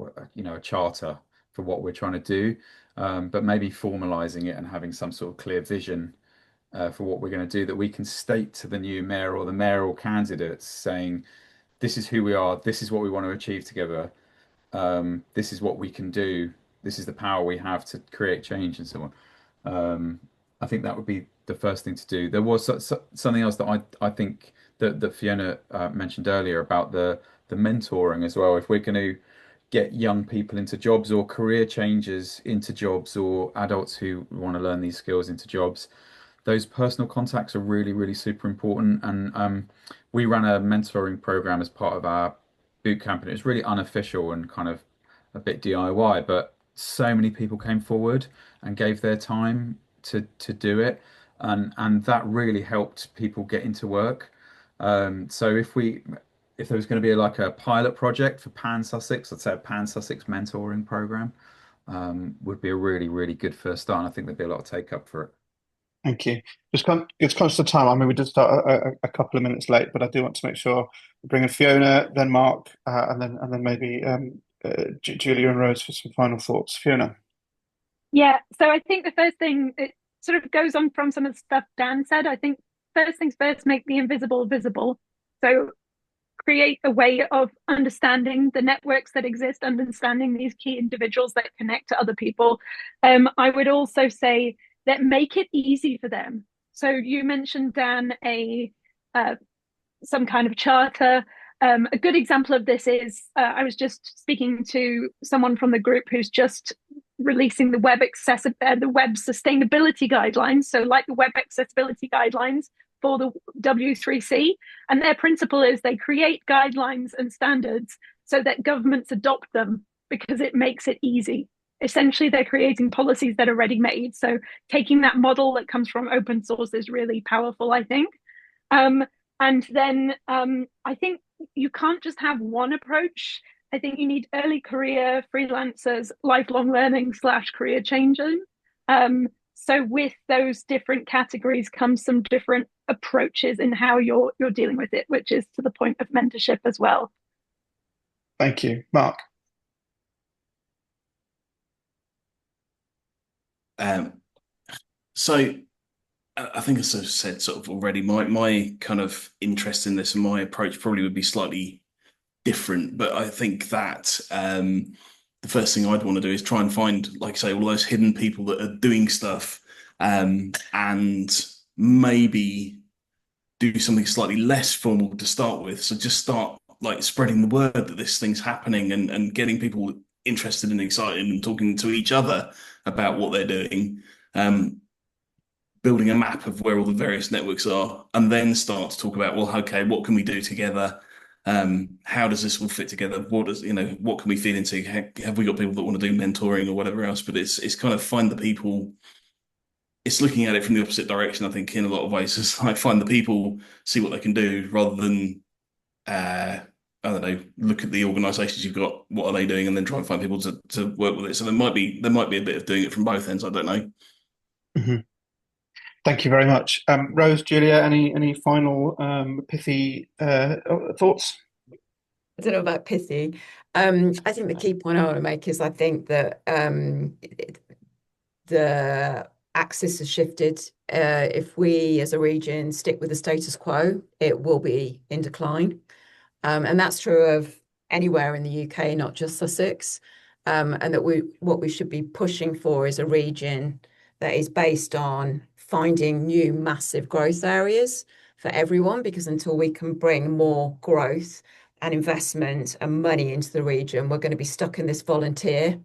a charter for what we're trying to do, but maybe formalizing it and having some sort of clear vision for what we're going to do that we can state to the new mayor or the mayoral candidates, saying, this is who we are, this is what we want to achieve together, this is what we can do, this is the power we have to create change, and so on. I think that would be the first thing to do. There was something else that I think that Fiona mentioned earlier about the mentoring as well. If we're going to get young people into jobs, or career changers into jobs, or adults who want to learn these skills into jobs, those personal contacts are really, really super important. And we ran a mentoring program as part of our boot camp, and it was really unofficial and kind of a bit DIY, but so many people came forward and gave their time to do it, and that really helped people get into work. So if there was going to be like a pilot project for Pan Sussex, let's say a Pan Sussex mentoring program, would be a really, really good first start. And I think there'd be a lot of take up for it. Thank you. It's conscious of time. I mean, we did start a couple of minutes late, but I do want to make sure we bring in Fiona, then Mark, and then maybe Julia and Rose for some final thoughts. Fiona. Yeah, so I think the first thing, it sort of goes on from some of the stuff Dan said. I think first things first, make the invisible visible. So create a way of understanding the networks that exist, understanding these key individuals that connect to other people. I would also say that make it easy for them. So you mentioned, Dan, some kind of charter. A good example of this is I was just speaking to someone from the group who's just releasing the web sustainability guidelines. So like the web accessibility guidelines for the W3C. And their principle is they create guidelines and standards so that governments adopt them because it makes it easy. Essentially, they're creating policies that are ready made. So taking that model that comes from open source is really powerful, I think. And then I think you can't just have one approach. I think you need early career freelancers, lifelong learning / career changing. So with those different categories comes some different approaches in how you're dealing with it, which is to the point of mentorship as well. Thank you. Mark. So I think, as I've said sort of already, my kind of interest in this and my approach probably would be slightly different. But I think that the first thing I'd want to do is try and find, like I say, all those hidden people that are doing stuff, and maybe do something slightly less formal to start with. So just start like spreading the word that this thing's happening, and getting people interested and excited and talking to each other about what they're doing. Building a map of where all the various networks are, and then start to talk about, well, okay, what can we do together? How does this all fit together? What can we feed into? Have we got people that want to do mentoring or whatever else? But it's kind of find the people. It's looking at it from the opposite direction, I think, in a lot of ways. It's like find the people, see what they can do, rather than I don't know, look at the organisations you've got, what are they doing, and then try and find people to work with it. So there might be a bit of doing it from both ends. I don't know. Mm-hmm. Thank you very much. Rose, Julia, any final pithy thoughts? I don't know about pithy. I think the key point I want to make is I think that the axis has shifted. If we as a region stick with the status quo, it will be in decline. And that's true of anywhere in the UK, not just Sussex. And that what we should be pushing for is a region that is based on finding new massive growth areas for everyone, because until we can bring more growth and investment and money into the region, we're going to be stuck in this volunteer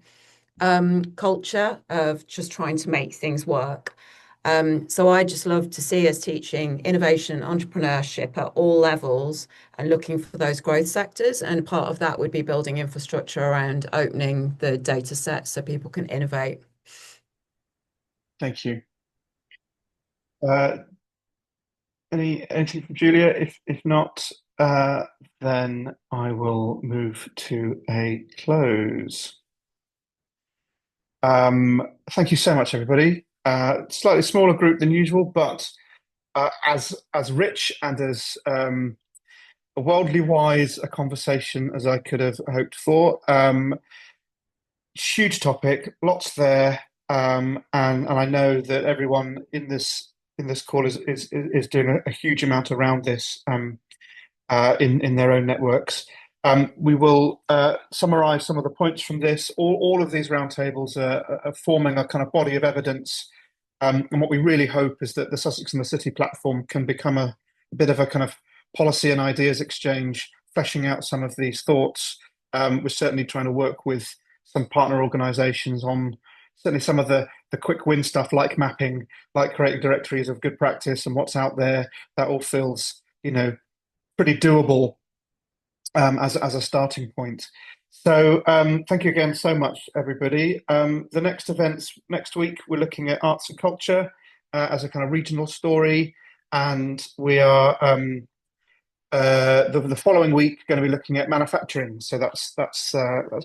culture of just trying to make things work. So I just love to see us teaching innovation, entrepreneurship at all levels and looking for those growth sectors. And part of that would be building infrastructure around opening the data set so people can innovate. Thank you. Anything from Julia? If not, then I will move to a close. Thank you so much, everybody. Slightly smaller group than usual, but as rich and as worldly wise a conversation as I could have hoped for. Huge topic, lots there, and I know that everyone in this call is doing a huge amount around this in their own networks. We will summarize some of the points from this. All of these roundtables are forming a kind of body of evidence. And what we really hope is that the Sussex and the City platform can become a bit of a kind of policy and ideas exchange, fleshing out some of these thoughts. We're certainly trying to work with some partner organisations on certainly some of the the quick win stuff like mapping, like creating directories of good practice and what's out there, that all feels, pretty doable as a starting point. So thank you again so much, everybody. The next events next week, we're looking at arts and culture as a kind of regional story, and we are the following week going to be looking at manufacturing. So that's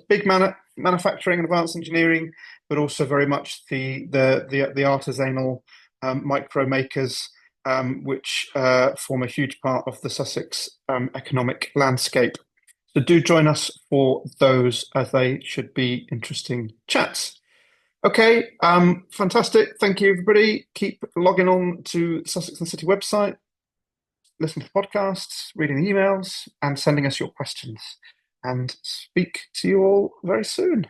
big manufacturing and advanced engineering, but also very much the artisanal micro makers, which form a huge part of the Sussex economic landscape. So do join us for those, as they should be interesting chats. Okay, fantastic. Thank you, everybody. Keep logging on to the Sussex and City website, listening to podcasts, reading the emails, and sending us your questions. And speak to you all very soon.